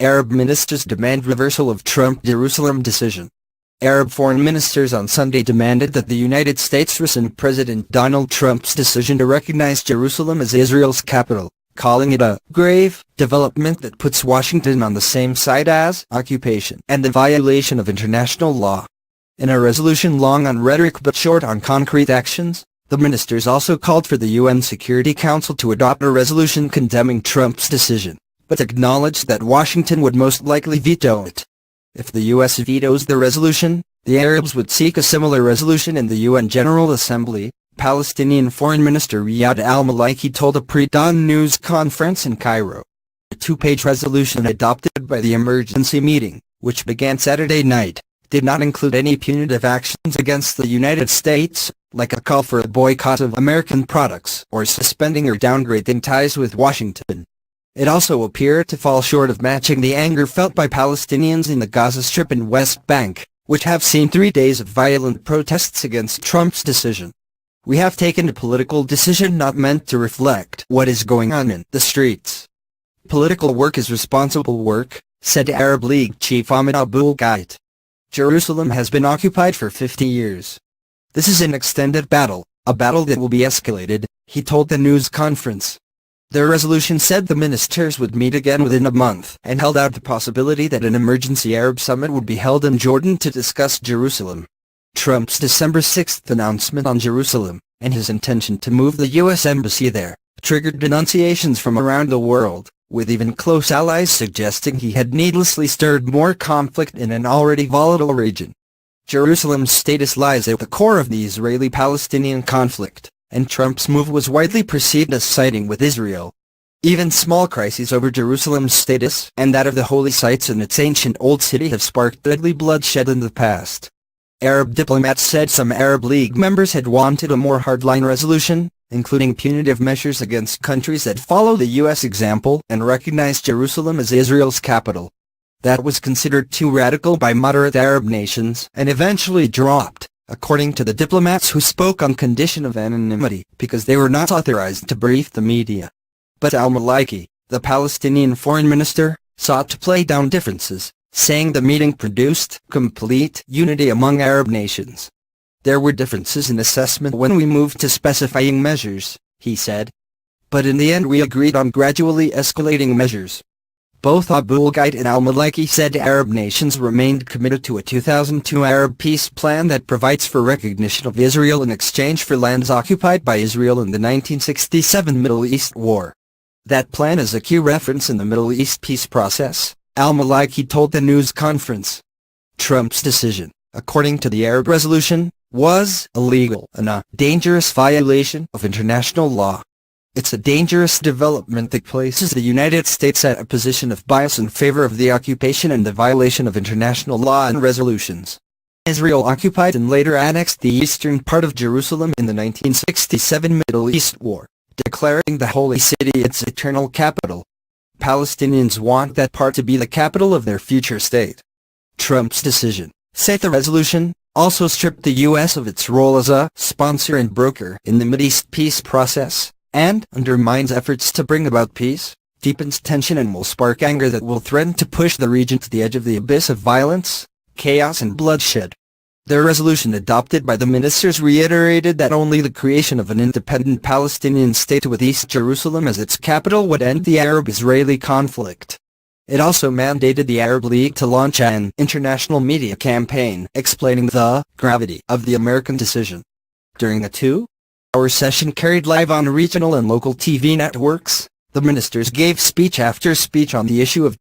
Arab ministers demand reversal of Trump Jerusalem decision. Arab foreign ministers on Sunday demanded that the United States rescind President Donald Trump's decision to recognize Jerusalem as Israel's capital, calling it a grave development that puts Washington on the same side as occupation and the violation of international law. In a resolution long on rhetoric but short on concrete actions, the ministers also called for the UN Security Council to adopt a resolution condemning Trump's decision, but acknowledged that Washington would most likely veto it. If the U.S. vetoes the resolution, the Arabs would seek a similar resolution in the UN General Assembly, Palestinian Foreign Minister Riyad Al-Maliki told a pre-dawn news conference in Cairo. A two-page resolution adopted by the emergency meeting, which began Saturday night, did not include any punitive actions against the United States, like a call for a boycott of American products or suspending or downgrading ties with Washington. It also appeared to fall short of matching the anger felt by Palestinians in the Gaza Strip and West Bank, which have seen 3 days of violent protests against Trump's decision. "We have taken a political decision not meant to reflect what is going on in the streets. Political work is responsible work," said Arab League chief Ahmed Al-Maliki. "Jerusalem has been occupied for 50 years. This is an extended battle, a battle that will be escalated," he told the news conference. Their resolution said the ministers would meet again within a month and held out the possibility that an emergency Arab summit would be held in Jordan to discuss Jerusalem. Trump's December 6 announcement on Jerusalem, and his intention to move the U.S. embassy there, triggered denunciations from around the world, with even close allies suggesting he had needlessly stirred more conflict in an already volatile region. Jerusalem's status lies at the core of the Israeli-Palestinian conflict, and Trump's move was widely perceived as siding with Israel. Even small crises over Jerusalem's status and that of the holy sites in its ancient old city have sparked deadly bloodshed in the past. Arab diplomats said some Arab League members had wanted a more hardline resolution, including punitive measures against countries that follow the U.S. example and recognize Jerusalem as Israel's capital. That was considered too radical by moderate Arab nations and eventually dropped, according to the diplomats who spoke on condition of anonymity, because they were not authorized to brief the media. But Al-Maliki, the Palestinian foreign minister, sought to play down differences, saying the meeting produced complete unity among Arab nations. "There were differences in assessment when we moved to specifying measures," he said. "But in the end we agreed on gradually escalating measures." Both Al-Maliki and Al-Maliki said Arab nations remained committed to a 2002 Arab peace plan that provides for recognition of Israel in exchange for lands occupied by Israel in the 1967 Middle East War. That plan is a key reference in the Middle East peace process, Al-Maliki told the news conference. Trump's decision, according to the Arab resolution, was illegal and a dangerous violation of international law. It's a dangerous development that places the United States at a position of bias in favor of the occupation and the violation of international law and resolutions. Israel occupied and later annexed the eastern part of Jerusalem in the 1967 Middle East War, declaring the holy city its eternal capital. Palestinians want that part to be the capital of their future state. Trump's decision, said the resolution, also stripped the U.S. of its role as a sponsor and broker in the Mideast peace process, and undermines efforts to bring about peace, deepens tension and will spark anger that will threaten to push the region to the edge of the abyss of violence, chaos and bloodshed. Their resolution adopted by the ministers reiterated that only the creation of an independent Palestinian state with East Jerusalem as its capital would end the Arab-Israeli conflict. It also mandated the Arab League to launch an international media campaign explaining the gravity of the American decision. During a 2-hour session carried live on regional and local TV networks, the ministers gave speech after speech on the issue of